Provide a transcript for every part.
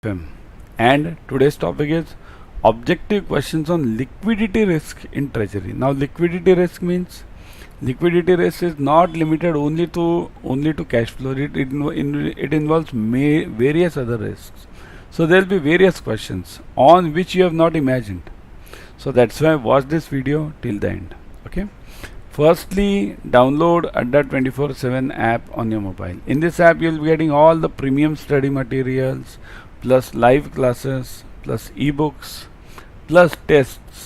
BFM, and today's topic is objective questions on liquidity risk in treasury. Now liquidity risk means liquidity risk is not limited only to cash flow. It involves various other risks. So there will be various questions on which you have not imagined. So that's why watch this video till the end. Okay. Firstly, download Adda 24/7 app on your mobile. In this app, you'll be getting all the premium study materials, plus live classes, plus ebooks, plus tests.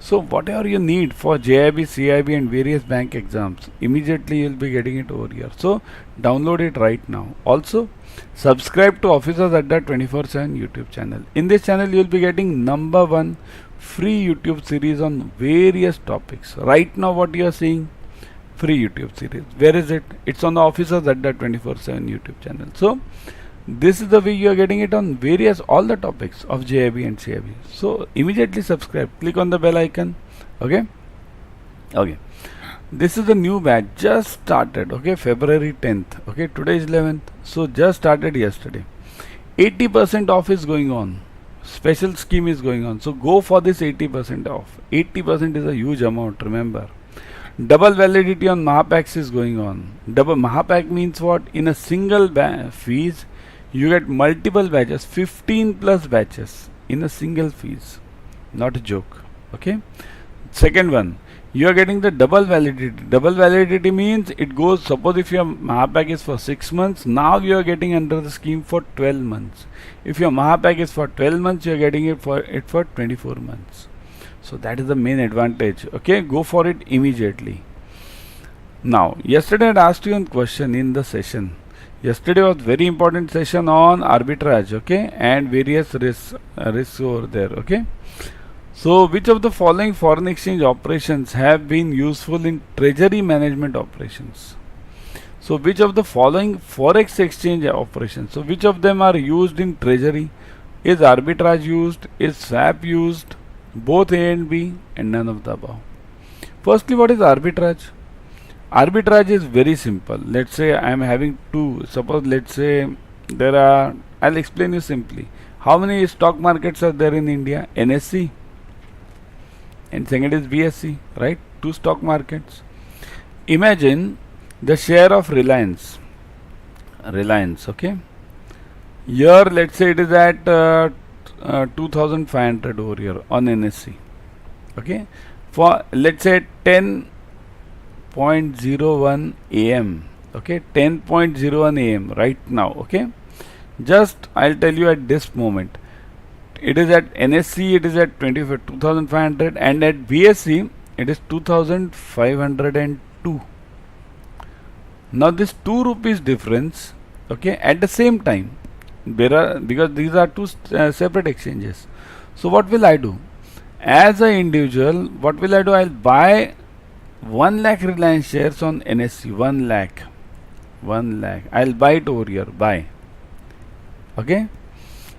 So whatever you need for JAIIB, CAIIB and various bank exams, immediately you'll be getting it over here. So download it right now. Also, subscribe to Officers Adda 24/7 YouTube channel. In this channel, you'll be getting number one free YouTube series on various topics. Right now what you are seeing, free YouTube series. Where is it? It's on the Officers Adda 24/7 YouTube channel. So this is the way you are getting it on various all the topics of JAIIB and CAIIB. So immediately subscribe, click on the bell icon. Okay, this is the new batch, just started. Okay, February 10th. Okay, today is 11th, so just started yesterday. 80% off is going on. Special scheme is going on, so go for this 80% off. 80% is a huge amount, remember. Double validity on Mahapacks is going on. Double Mahapack means what? In a single fees you get multiple batches, 15 plus batches in a single fees. Not a joke. Okay. Second one, you are getting the double validity. Double validity means it goes, suppose if your Mahapack is for 6 months, now you are getting under the scheme for 12 months. If your Mahapack is for 12 months, you are getting it for 24 months. So that is the main advantage. Okay, go for it immediately. Now, yesterday I asked you a question in the session. Yesterday was very important session on arbitrage, okay, and various risks over there, okay. So, which of the following foreign exchange operations have been useful in treasury management operations? So, which of the following forex exchange operations? So, which of them are used in treasury? Is arbitrage used? Is swap used? Both A and B, and none of the above. Firstly, what is arbitrage? Arbitrage is very simple. Let's say I am having two. Suppose let's say there are, I'll explain you simply. How many stock markets are there in India? NSE. And second is BSE, right? Two stock markets. Imagine the share of Reliance, okay. Here, let's say it is at 2,500 over here on NSE, okay. For let's say 10.01 AM, okay, 10.01 AM right now, okay. Just I'll tell you at this moment. It is at NSE, it is at 2,500, and at BSE it is 2,502. Now this 2 rupees difference, okay, at the same time, because these are two separate exchanges. So what will I do? As an individual, what will I do? I'll buy 1 lakh Reliance shares on NSE. 1 lakh. I'll buy it over here. Buy. Okay.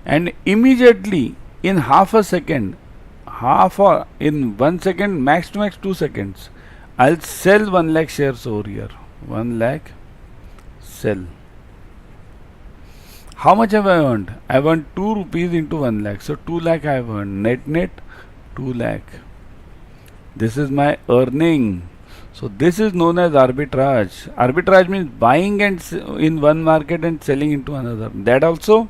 And immediately in half a second, in 1 second, max to max 2 seconds, I'll sell 1 lakh shares over here. 1 lakh, sell. How much have I earned? I've earned 2 rupees into 1 lakh. So 2 lakh I have earned. Net 2 lakh. This is my earning. So this is known as arbitrage. Arbitrage means buying and in one market and selling into another. That also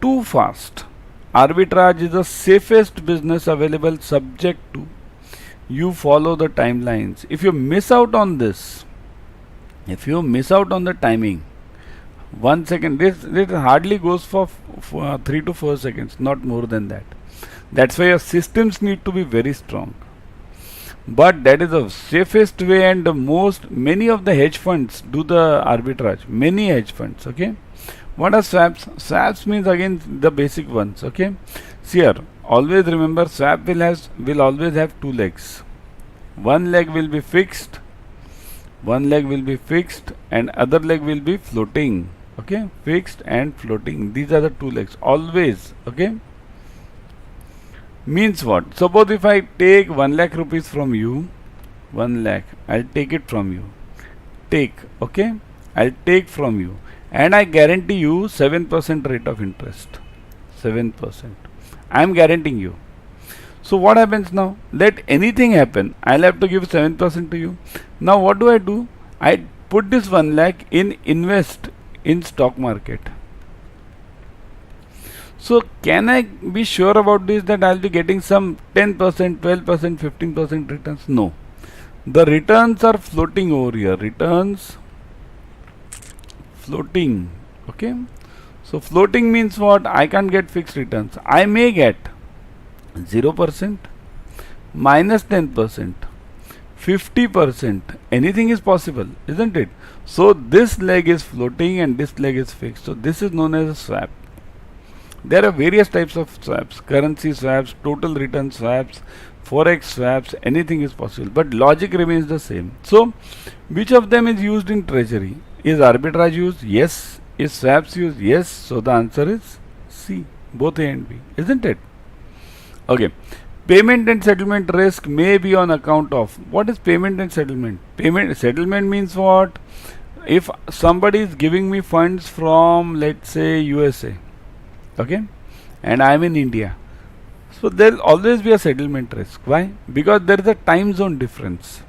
too fast. Arbitrage is the safest business available, subject to you follow the timelines. If you miss out on this, if you miss out on the timing, 1 second, this hardly goes for 3 to 4 seconds, not more than that. That's why your systems need to be very strong. But that is the safest way, and the many of the hedge funds do the arbitrage. Many hedge funds, okay. What are swaps? Swaps means again the basic ones, okay. See here, always remember swap will always have 2 legs. One leg will be fixed, and other leg will be floating, okay. Fixed and floating. These are the 2 legs always, okay. Means what? Suppose if I take 1 lakh rupees from you, 1 lakh, I'll take it from you. I'll take from you. and I guarantee you 7% rate of interest. 7%. I am guaranteeing you. So what happens now? Let anything happen, I'll have to give 7% to you. Now what do? I put this 1 lakh in invest in stock market. So can I be sure about this that I'll be getting some 10%, 12%, 15% returns? No. The returns are floating over here. Returns floating. Okay. So floating means what? I can't get fixed returns. I may get 0%, minus 10%, 50%. Anything is possible, isn't it? So this leg is floating and this leg is fixed. So this is known as a swap. There are various types of swaps, currency swaps, total return swaps, forex swaps, anything is possible, but logic remains the same. So which of them is used in treasury? Is arbitrage used? Yes. Is swaps used? Yes. So the answer is C, both A and B, isn't it? Okay. Payment and settlement risk may be on account of, what is payment and settlement? Settlement means what? If somebody is giving me funds from, let's say, USA, okay, and I am in India, so there will always be a settlement risk. Why? Because there is a time zone difference.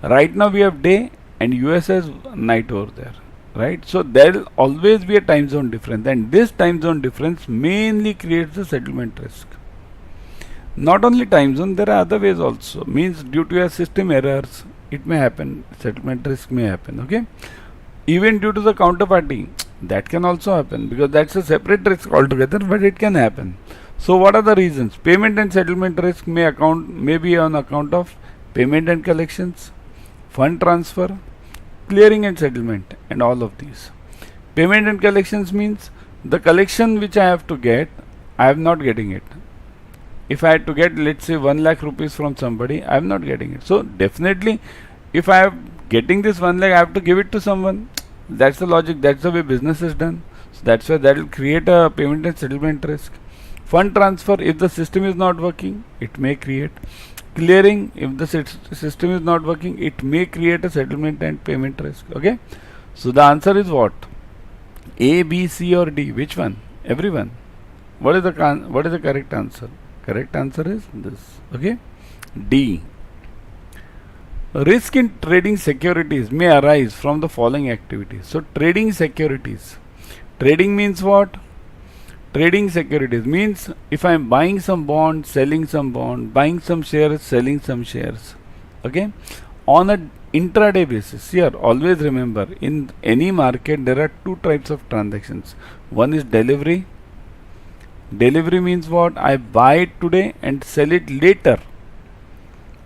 Right now we have day and US has night over there, right? So there will always be a time zone difference, and this time zone difference mainly creates the settlement risk. Not only time zone, there are other ways also. Means due to a system errors, it may happen, settlement risk may happen, okay? Even due to the counterparty, that can also happen, because that's a separate risk altogether, but it can happen. So what are the reasons? Payment and settlement risk may be on account of payment and collections, fund transfer, clearing and settlement, and all of these. Payment and collections means the collection which I have to get, I am not getting it. If I had to get, let's say, 1 lakh rupees from somebody, I am not getting it. So definitely, if I am getting this 1 lakh, I have to give it to someone. That's the logic. That's the way business is done. So that's why that will create a payment and settlement risk. Fund transfer, if the system is not working, it may create. Clearing, if the system is not working, it may create a settlement and payment risk. Okay. So the answer is what? A, B, C, or D? Which one? Everyone. What is the correct answer? Correct answer is this. Okay. D. Risk in trading securities may arise from the following activities. So trading securities. Trading means what? Trading securities means if I am buying some bond, selling some bond, buying some shares, selling some shares. Okay. On a intraday basis. Here always remember, in any market there are two types of transactions. One is delivery. Delivery means what? I buy it today and sell it later.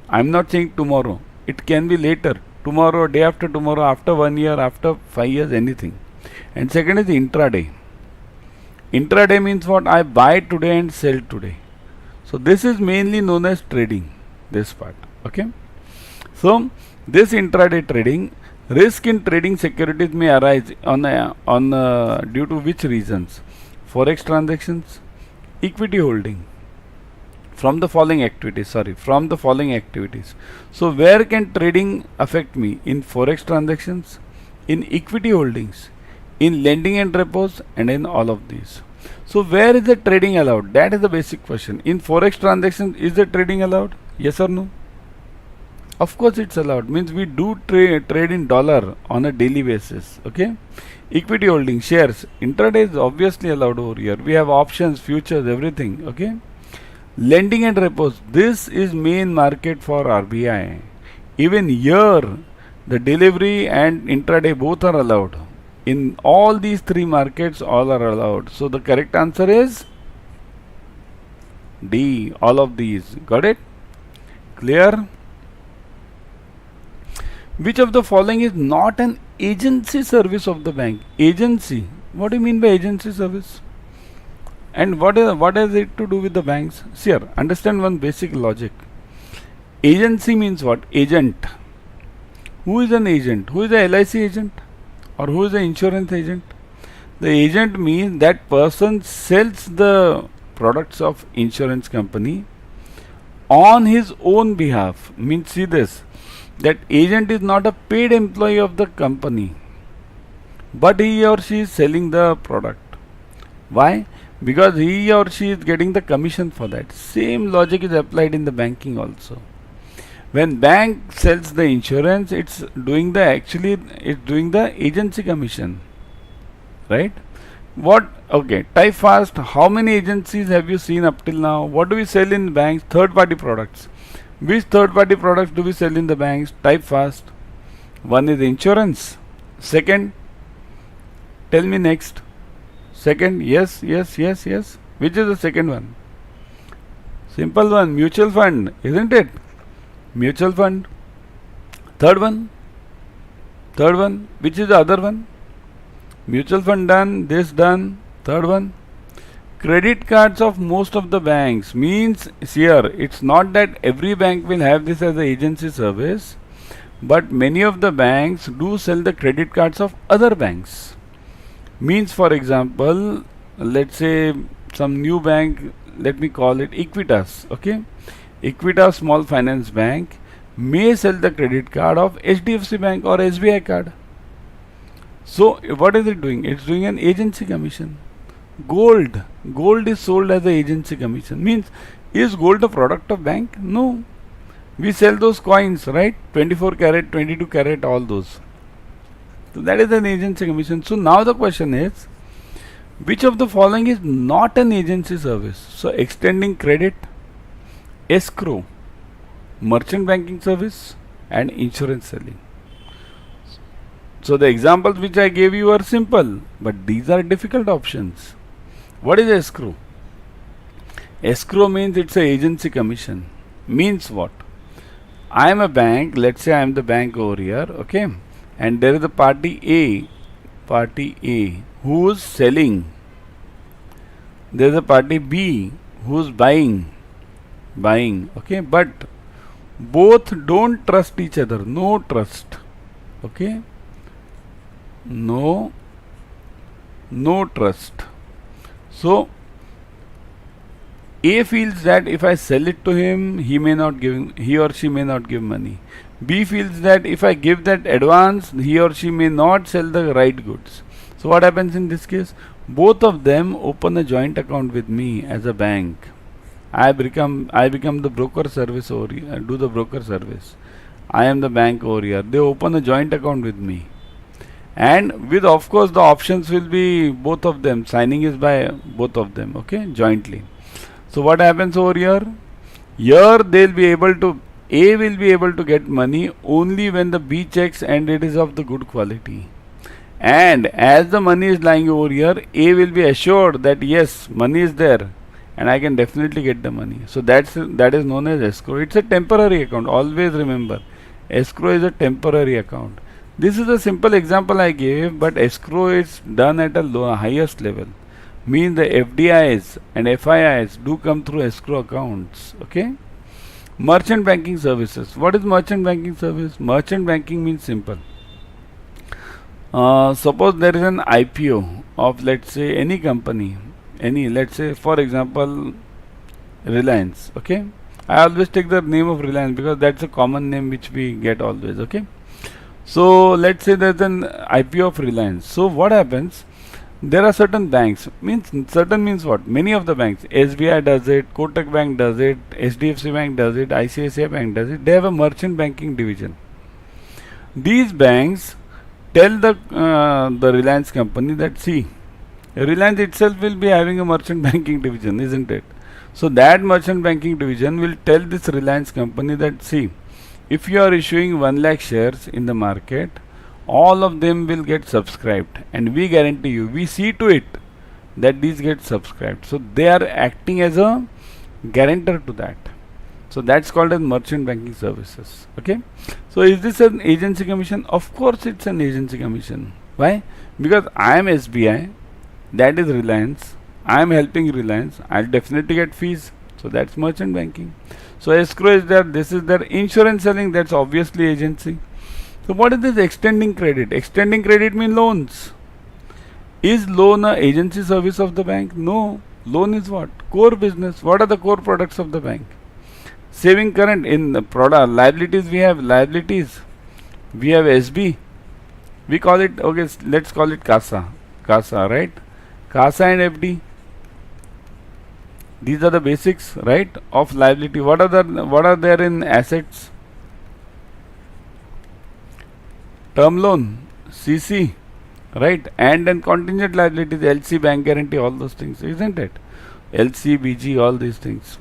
I am not saying tomorrow. It can be later. Tomorrow, day after tomorrow, after 1 year, after 5 years, anything. And second is intraday. Intraday means what? I buy today and sell today. So this is mainly known as trading. This part. Okay. So this intraday trading, risk in trading securities may arise due to which reasons? Forex transactions, equity holding, from the following activities. So where can trading affect me? In forex transactions, in equity holdings, in lending and repos, and in all of these. So where is the trading allowed? That is the basic question. In forex transactions, is the trading allowed? Yes or no? Of course it's allowed. Means we do trade in dollar on a daily basis. Okay. Equity holding, shares, intraday is obviously allowed over here. We have options, futures, everything. Okay. Lending and repos, this is main market for RBI. Even here, the delivery and intraday both are allowed. In all these three markets, all are allowed. So the correct answer is D, all of these. Got it? Clear? Which of the following is not an agency service of the bank? Agency. What do you mean by agency service? And what has it to do with the banks? See here, understand one basic logic. Agency means what? Agent. Who is an agent? Who is a LIC agent? Or who is an insurance agent? The agent means that person sells the products of insurance company on his own behalf. Means, see this, that agent is not a paid employee of the company, but he or she is selling the product. Why? because he or she is getting the commission for that. Same logic is applied in the banking also. When bank sells the insurance, it's doing the agency commission, right? What? Okay, type fast. How many agencies have you seen up till now? What do we sell in banks? Third party products. Which third party products do we sell in the banks? Type fast. One is insurance. Second, tell me next. Second, yes. Which is the second one? Simple one, mutual fund, isn't it? Mutual fund. Third one, which is the other one? Mutual fund done, this done. Third one, credit cards of most of the banks. Means here, it's not that every bank will have this as an agency service, but many of the banks do sell the credit cards of other banks. Means, for example, let's say some new bank, let me call it Equitas, okay? Equitas Small Finance Bank may sell the credit card of HDFC Bank or SBI card. So what is it doing? It's doing an agency commission. Gold is sold as an agency commission. Means, is gold a product of bank? No. We sell those coins, right? 24 karat, 22 karat, all those. So that is an agency commission. So now the question is, which of the following is not an agency service? So extending credit, escrow, merchant banking service, and insurance selling. So the examples which I gave you are simple, but these are difficult options. What is escrow? Escrow means it's an agency commission. Means what? I am a bank, let's say I am the bank over here, okay? And there is a party A who is selling. There is a party B who is buying, okay? But both don't trust each other, no trust, okay? No trust. So A feels that if I sell it to him, he or she may not give money. B feels that if I give that advance, he or she may not sell the right goods. So what happens in this case? Both of them open a joint account with me as a bank. I become the broker service over here. I do the broker service. I am the bank over here. They open a joint account with me. And with, of course, the options will be both of them. Signing is by both of them, okay, jointly. So what happens over here? Here they'll be able to, A will be able to get money only when the B checks and it is of the good quality. And as the money is lying over here, A will be assured that yes, money is there and I can definitely get the money. So that is known as escrow. It's a temporary account. Always remember, escrow is a temporary account. This is a simple example I gave, but escrow is done at a highest level. Means the FDIs and FIIs do come through escrow accounts. Okay. Merchant banking services. What is merchant banking service? Merchant banking means simple. Suppose there is an IPO of, let's say, any company, let's say, for example, Reliance. Okay. I always take the name of Reliance because that's a common name which we get always. Okay. So let's say there's an IPO of Reliance. So what happens? There are certain banks. Certain means what? Many of the banks. SBI does it, Kotak Bank does it, HDFC Bank does it, ICICI Bank does it. They have a merchant banking division. These banks tell the Reliance company that, see, Reliance itself will be having a merchant banking division, isn't it? So that merchant banking division will tell this Reliance company that, see, if you are issuing 1 lakh shares in the market, all of them will get subscribed, and we guarantee you, we see to it that these get subscribed. So they are acting as a guarantor to that. So that's called as merchant banking services. Okay. So is this an agency commission? Of course it's an agency commission. Why? Because I am SBI, that is Reliance, I am helping Reliance, I'll definitely get fees. So that's merchant banking. So escrow is there, this is there. Insurance selling, that's obviously agency. So what is this extending credit? Extending credit means loans. Is loan a agency service of the bank? No. Loan is what? Core business. What are the core products of the bank? Saving current. In the product liabilities, we have liabilities. We have SB. We call it, okay, let's call it CASA. CASA, right? CASA and FD. These are the basics, right, of liability. What are there in assets? Term loan, CC, right, and then contingent liabilities, LC, bank guarantee, all those things, isn't it? LC, BG, all these things.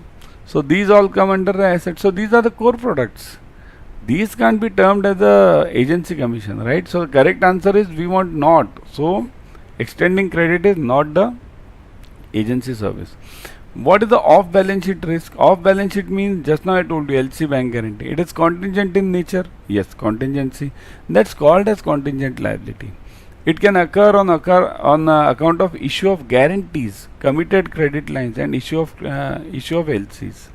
So these all come under the assets. So these are the core products. These can't be termed as a agency commission, right? So the correct answer is we want not. So extending credit is not the agency service. What is the off balance sheet risk? Off balance sheet means, just now I told you, LC, bank guarantee. It is contingent in nature. Yes, contingency. That's called as contingent liability. It can occur on account of issue of guarantees, committed credit lines, and issue of LCs.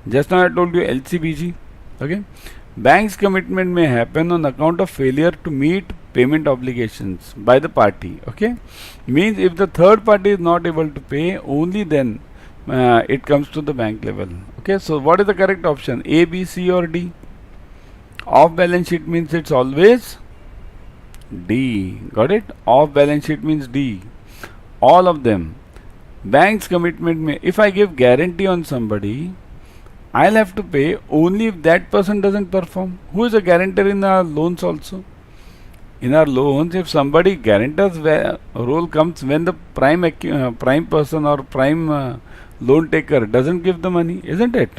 Just now I told you LCBG. Okay. Bank's commitment may happen on account of failure to meet payment obligations by the party. Okay. Means if the third party is not able to pay, only then it comes to the bank level. Okay. So what is the correct option? A, B, C, or D? Off balance sheet means it's always D. Got it? Off balance sheet means D. All of them. Bank's commitment may, if I give guarantee on somebody, I'll have to pay only if that person doesn't perform. Who is a guarantor in our loans also? In our loans, if somebody guarantors role comes when the prime person or prime loan taker doesn't give the money, isn't it?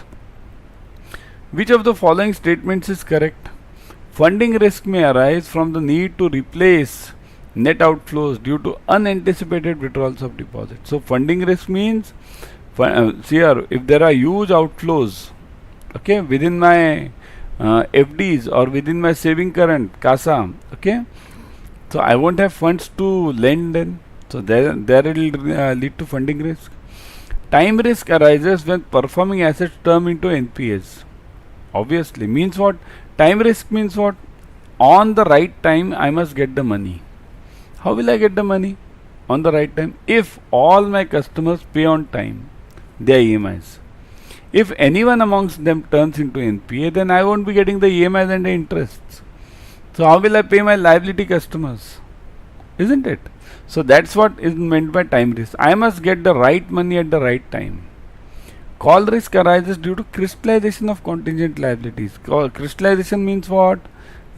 Which of the following statements is correct? Funding risk may arise from the need to replace net outflows due to unanticipated withdrawals of deposits. So funding risk means, see here, if there are huge outflows, okay, within my FDs or within my saving current, CASA, okay, so I won't have funds to lend then. So there it will lead to funding risk. Time risk arises when performing assets turn into NPAs. Obviously, means what? Time risk means what? On the right time, I must get the money. How will I get the money on the right time? If all my customers pay on time their EMIs. If anyone amongst them turns into NPA, then I won't be getting the EMIs and the interests. So how will I pay my liability customers? Isn't it? So that's what is meant by time risk. I must get the right money at the right time. Call risk arises due to crystallization of contingent liabilities. Crystallization means what?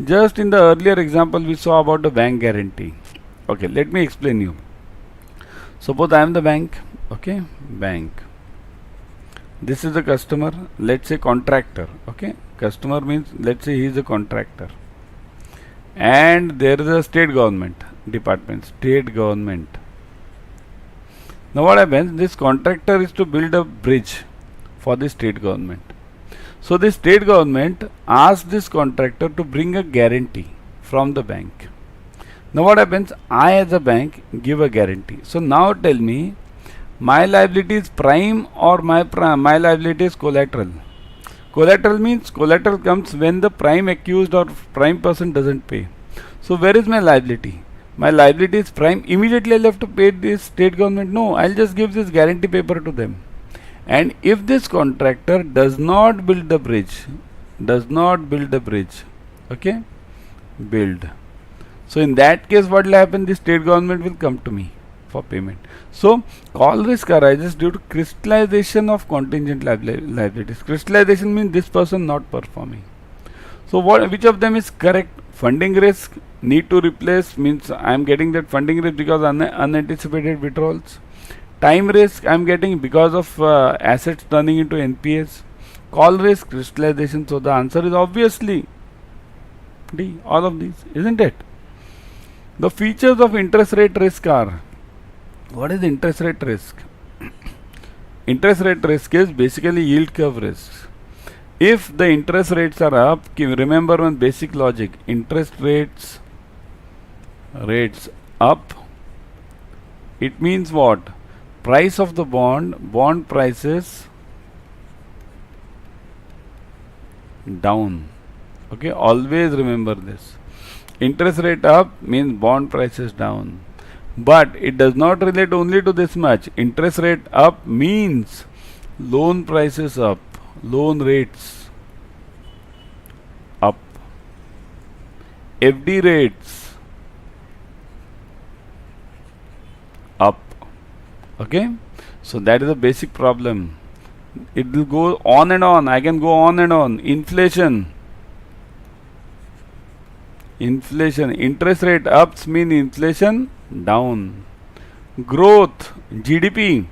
Just in the earlier example we saw about the bank guarantee. Okay, let me explain you. Suppose I am the bank. Okay, bank. This is the customer, let's say contractor. Okay, customer means, let's say he is a contractor. And there is a state government department, state government. Now what happens? This contractor is to build a bridge for the state government. So the state government asks this contractor to bring a guarantee from the bank. Now what happens? I as a bank give a guarantee. So now tell me, my liability is prime or my liability is collateral? Collateral means collateral comes when the prime accused or prime person doesn't pay. So where is my liability? My liability is prime. Immediately I'll have to pay this state government? No, I'll just give this guarantee paper to them. And if this contractor does not build the bridge, okay, build. So in that case, what will happen? The state government will come to me for payment. So call risk arises due to crystallization of contingent liabilities. Crystallization means this person not performing. So which of them is correct? Funding risk, need to replace means I am getting that funding risk because unanticipated withdrawals. Time risk I am getting because of assets turning into NPAs. Call risk, crystallization. So the answer is obviously D, all of these, isn't it? The features of interest rate risk are, what is interest rate risk? Interest rate risk is basically yield curve risk. If the interest rates are up, remember one basic logic, interest rates up, it means what? Price of the bond prices down. Okay, always remember this. Interest rate up means bond prices down. But it does not relate only to this much. Interest rate up means loan prices up, loan rates up, FD rates up. Okay, So that is the basic problem. It will go on and on. I can go on and on. Inflation. Inflation. Interest rate ups mean inflation down. Growth. GDP.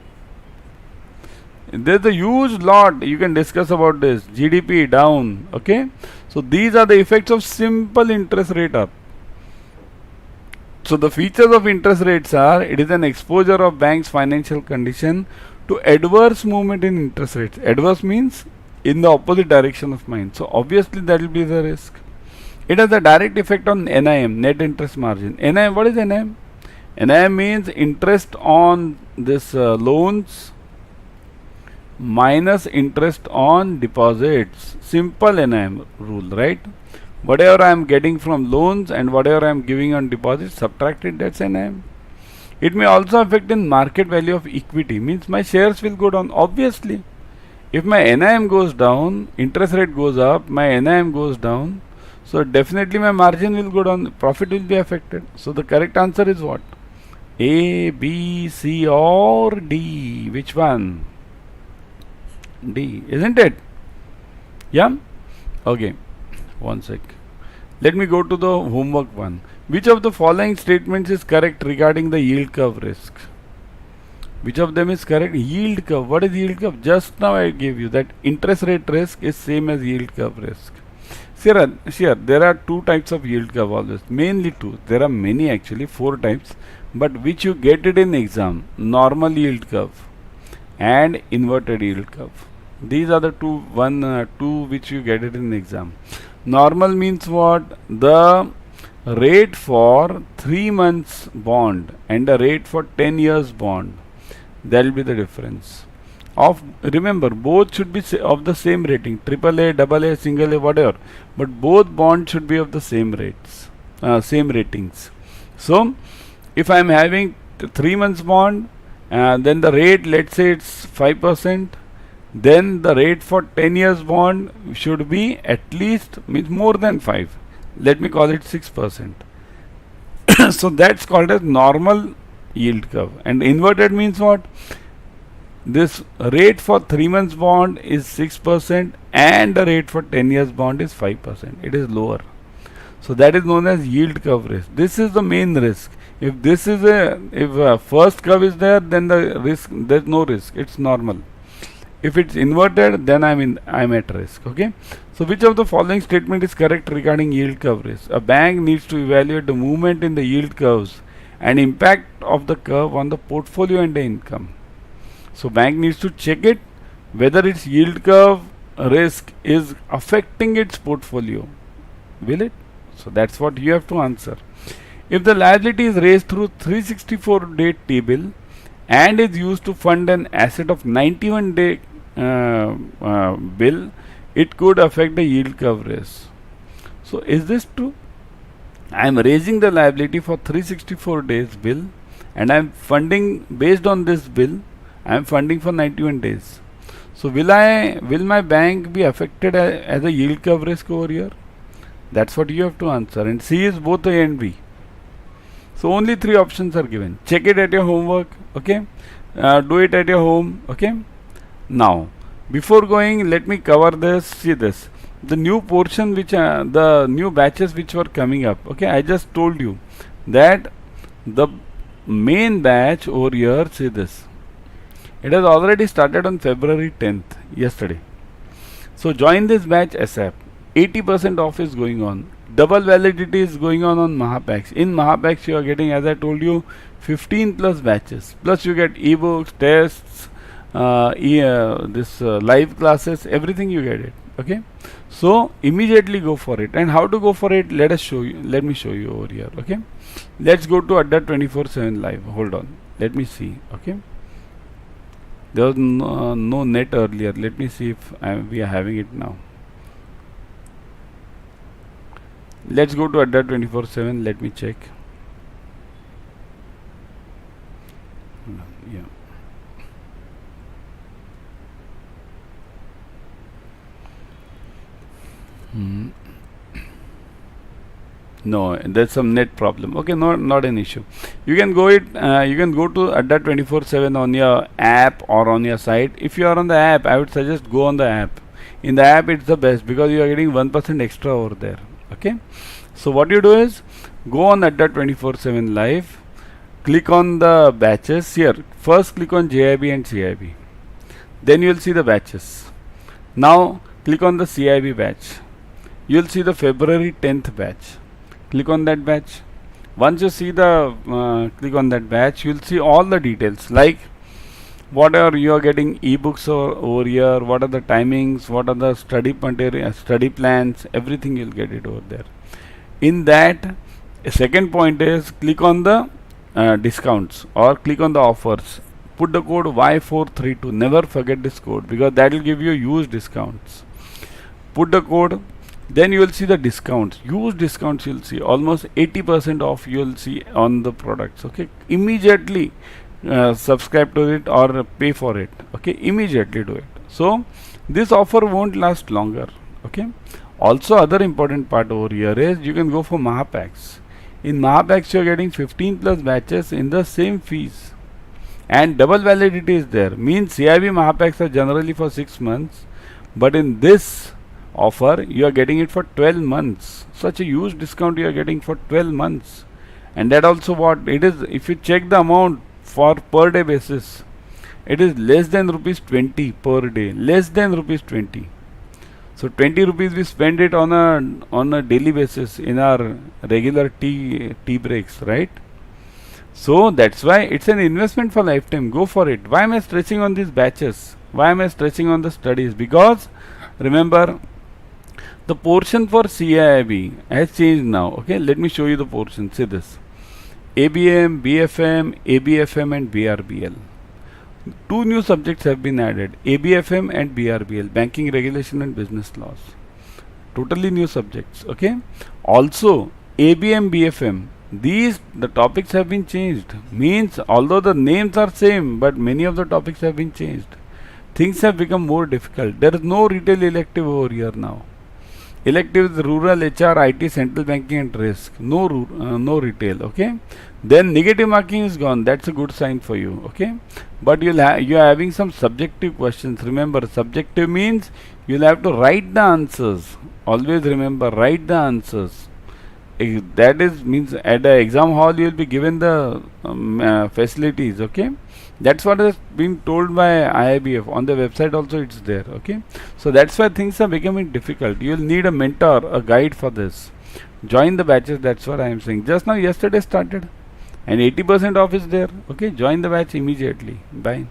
There's a huge lot you can discuss about this. GDP down. Okay. So these are the effects of simple interest rate up. So the features of interest rates are, it is an exposure of bank's financial condition to adverse movement in interest rates. Adverse means in the opposite direction of mine. So obviously that will be the risk. It has a direct effect on NIM, net interest margin. NIM, what is NIM? NIM means interest on this loans minus interest on deposits. Simple NIM rule, right? Whatever I am getting from loans and whatever I am giving on deposits, subtracted, that's NIM. It may also affect in market value of equity, means my shares will go down. Obviously, if my NIM goes down, interest rate goes up, my NIM goes down, so definitely my margin will go down, profit will be affected. So the correct answer is what? A, B, C or D? Which one? D, isn't it? Yeah? Okay. One sec. Let me go to the homework one. Which of the following statements is correct regarding the yield curve risk? Which of them is correct? Yield curve. What is yield curve? Just now I gave you that interest rate risk is same as yield curve risk. Sure, there are two types of yield curve always. Mainly two. There are many actually, 4 types. But which you get it in exam. Normal yield curve and inverted yield curve. These are the two which you get it in exam. Normal means what? The rate for 3 months bond and the rate for 10 years bond. That will be the difference. Remember, both should be of the same rating. AAA, AA, single A, whatever. But both bonds should be of the same rates, same ratings. So, if I am having 3 months bond, then the rate, let's say it's 5%. Then the rate for 10 years bond should be at least, means more than 5. Let me call it 6%. So that's called as normal yield curve. And inverted means what? This rate for 3 months bond is 6% and the rate for 10 years bond is 5%. It is lower. So that is known as yield curve risk. This is the main risk. If this is if first curve is there, then the risk, there's no risk. It's normal. If it's inverted, then I'm at risk. Okay. So which of the following statement is correct regarding yield curve risk? A bank needs to evaluate the movement in the yield curves and impact of the curve on the portfolio and the income. So bank needs to check it whether its yield curve risk is affecting its portfolio. Will it? So that's what you have to answer. If the liability is raised through 364-day T-bill and is used to fund an asset of 91-day bill, it could affect the yield curve risk. So is this true? I am raising the liability for 364 days bill and I am funding based on this bill. I am funding for 91 days. So will my bank be affected as a yield curve risk over here? That's what you have to answer. And C is both A and B. So only 3 options are given. Check it at your homework. Okay. Do it at your home. Okay. Now, before going, let me cover this. See this. The new portion which the new batches which were coming up. Okay. I just told you that the main batch over here. See this. It has already started on February 10th. Yesterday. So join this batch ASAP. 80% off is going on. Double validity is going on Mahapacks. In Mahapacks you are getting, as I told you, 15 plus batches. Plus you get ebooks, tests, live classes, everything you get it. Okay. So immediately go for it. And how to go for it? Let me show you over here. Okay. Let's go to Adda 24/7 live. Hold on. Let me see. Okay. There was no net earlier. Let me see if we are having it now. Let's go to Adda 24/7. Let me check. Yeah. No, there's some net problem. Okay, no, not an issue. You can go you can go to Adda 24/7 on your app or on your site. If you are on the app, I would suggest go on the app. In the app, it's the best because you are getting 1% extra over there. Okay, so what you do is go on Adda 24/7 live. Click on the batches here. First, click on JAIIB and CAIIB. Then you will see the batches. Now, click on the CAIIB batch. You will see the February 10th batch. Click on that batch. Once you see the click on that batch, you will see all the details like what are you are getting ebooks over here, what are the timings, what are the study material, study plans, everything you will get it over there. In that, a second point is click on the discounts or click on the offers. Put the code Y432. Never forget this code because that will give you huge discounts. Put the code. Then you will see the discounts, huge discounts you will see, almost 80% off you will see on the products. Okay, immediately subscribe to it or pay for it. Okay, immediately do it. So this offer won't last longer. Okay, also other important part over here is you can go for Mahapacks. In Mahapacks you are getting 15 plus batches in the same fees and double validity is there. Means CAIIB Mahapacks are generally for 6 months, but in this offer you are getting it for 12 months. Such a huge discount you are getting for 12 months. And that also what it is, if you check the amount for per day basis, it is less than rupees 20 per day, less than rupees 20. So 20 rupees we spend it on a daily basis in our regular tea breaks, right? So that's why it's an investment for lifetime. Go for it. Why am I stressing on these batches? Why am I stressing on the studies? Because remember, the portion for CAIIB has changed now. Okay, let me show you the portion. See this: ABM, BFM, ABFM, and BRBL. Two new subjects have been added: ABFM and BRBL, Banking Regulation and Business Laws. Totally new subjects. Okay. Also, ABM, BFM. The topics have been changed. Means although the names are same, but many of the topics have been changed. Things have become more difficult. There is no retail elective over here now. Elective is rural, HR, IT, central banking and risk. No retail. Okay. Then negative marking is gone. That's a good sign for you. Okay. But you are having some subjective questions. Remember, subjective means you'll have to write the answers. Always remember, write the answers. That is means at the exam hall you will be given the facilities. Okay. That's what has been told by IIBF. On the website also it's there. Okay. So that's why things are becoming difficult. You will need a mentor, a guide for this. Join the batches. That's what I am saying. Just now yesterday started and 80% off is there. Okay. Join the batch immediately. Bye.